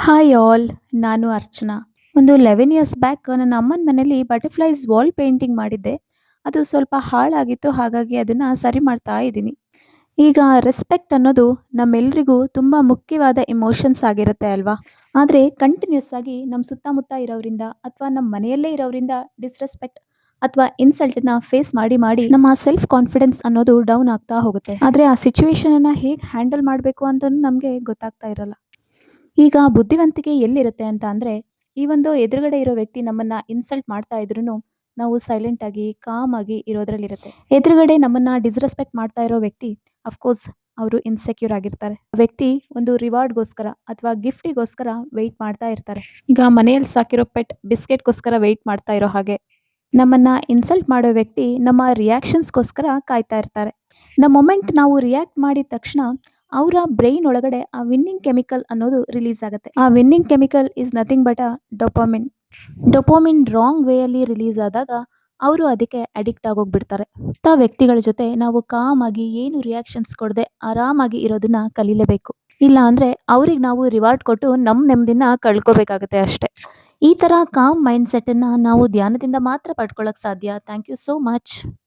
Hi all, ನಾನು ಅರ್ಚನಾ. ಒಂದು 11 years back ನನ್ನ ಅಮ್ಮನ ಮನೇಲಿ ಬಟರ್‌ಫ್ಲೈಸ್ ವಾಲ್ ಪೇಂಟಿಂಗ್ ಮಾಡಿದ್ದೆ. ಅದು ಸ್ವಲ್ಪ ಹಾಳಾಗಿತ್ತು, ಹಾಗಾಗಿ ಅದನ್ನ ಸರಿ ಮಾಡ್ತಾ ಇದ್ದೀನಿ. ಈಗ ರೆಸ್ಪೆಕ್ಟ್ ಅನ್ನೋದು ನಮ್ಮೆಲ್ರಿಗೂ ತುಂಬ ಮುಖ್ಯವಾದ ಎಮೋಷನ್ಸ್ ಆಗಿರುತ್ತೆ ಅಲ್ವಾ? ಆದರೆ ಕಂಟಿನ್ಯೂಸ್ ಆಗಿ ನಮ್ಮ ಸುತ್ತಮುತ್ತ ಇರೋರಿಂದ ಅಥವಾ ನಮ್ಮ ಮನೆಯಲ್ಲೇ ಇರೋರಿಂದ ಡಿಸ್‌ರೆಸ್ಪೆಕ್ಟ್ ಅಥವಾ ಇನ್ಸಲ್ಟ್‌ನ ಫೇಸ್ ಮಾಡಿ ಮಾಡಿ ನಮ್ಮ ಸೆಲ್ಫ್ ಕಾನ್ಫಿಡೆನ್ಸ್ ಅನ್ನೋದು ಡೌನ್ ಆಗ್ತಾ ಹೋಗುತ್ತೆ. ಆದರೆ ಆ ಸಿಚುಯೇಷನನ್ನ ಹೇಗೆ ಹ್ಯಾಂಡಲ್ ಮಾಡಬೇಕು ಅಂತನೂ ನಮಗೆ ಗೊತ್ತಾಗ್ತಾ ಇರಲ್ಲ. ಈಗ ಬುದ್ಧಿವಂತಿಕೆ ಎಲ್ಲಿರುತ್ತೆ ಅಂತ ಅಂದ್ರೆ, ಈ ಒಂದು ಎದುರುಗಡೆ ಇರೋ ವ್ಯಕ್ತಿ ನಮ್ಮನ್ನ ಇನ್ಸಲ್ಟ್ ಮಾಡ್ತಾ ಇದ್ರೂನು ನಾವು ಸೈಲೆಂಟ್ ಆಗಿ, ಕಾಮ್ ಆಗಿ ಇರೋದ್ರಲ್ಲಿರುತ್ತೆ. ಎದುರುಗಡೆ ನಮ್ಮನ್ನ ಡಿಸ್‌ರೆಸ್ಪೆಕ್ಟ್ ಮಾಡ್ತಾ ಇರೋ ವ್ಯಕ್ತಿ ಅಫ್‌ಕೋರ್ಸ್ ಅವರು ಇನ್ಸೆಕ್ಯೂರ್ ಆಗಿರ್ತಾರೆ. ಆ ವ್ಯಕ್ತಿ ಒಂದು ರಿವಾರ್ಡ್‌ಗೋಸ್ಕರ ಅಥವಾ ಗಿಫ್ಟಿಗೋಸ್ಕರ ವೆಯ್ಟ್ ಮಾಡ್ತಾ ಇರ್ತಾರೆ. ಈಗ ಮನೆಯಲ್ಲಿ ಸಾಕಿರೋ ಪೆಟ್ ಬಿಸ್ಕೆಟ್‌ಗೋಸ್ಕರ ವೆಯ್ಟ್ ಮಾಡ್ತಾ ಇರೋ ಹಾಗೆ, ನಮ್ಮನ್ನ ಇನ್ಸಲ್ಟ್ ಮಾಡೋ ವ್ಯಕ್ತಿ ನಮ್ಮ ರಿಯಾಕ್ಷನ್ಸ್‌ಗೋಸ್ಕರ ಕಾಯ್ತಾ ಇರ್ತಾರೆ. ಮೊಮೆಂಟ್ ನಾವು ರಿಯಾಕ್ಟ್ ಮಾಡಿದ ತಕ್ಷಣ ಅವರ ಬ್ರೈನ್ ಒಳಗಡೆ ಆ ವಿನ್ನಿಂಗ್ ಕೆಮಿಕಲ್ ಅನ್ನೋದು ರಿಲೀಸ್ ಆಗುತ್ತೆ. ಆ winning chemical is nothing but dopamine. Dopamine wrong ವೇಯಲ್ಲಿ ರಿಲೀಸ್ ಆದಾಗ ಅವರು ಅದಕ್ಕೆ ಅಡಿಕ್ಟ್ ಆಗೋಗ್ಬಿಡ್ತಾರೆ. ಇಂಥ ವ್ಯಕ್ತಿಗಳ ಜೊತೆ ನಾವು ಕಾಮ್ ಆಗಿ ಏನು ರಿಯಾಕ್ಷನ್ಸ್ ಕೊಡದೆ ಆರಾಮಾಗಿ ಇರೋದನ್ನ ಕಲೀಲೇಬೇಕು. ಇಲ್ಲ ಅಂದ್ರೆ ಅವ್ರಿಗೆ ನಾವು ರಿವಾರ್ಡ್ ಕೊಟ್ಟು ನಮ್ಮ ನೆಮ್ಮದಿನ ಕಳ್ಕೊಬೇಕಾಗತ್ತೆ ಅಷ್ಟೇ. ಈ ತರ ಕಾಮ್ ಮೈಂಡ್ ಸೆಟ್ ಅನ್ನ ನಾವು ಧ್ಯಾನದಿಂದ ಮಾತ್ರ ಪಡ್ಕೊಳ್ಳೋಕೆ ಸಾಧ್ಯ. Thank you so much.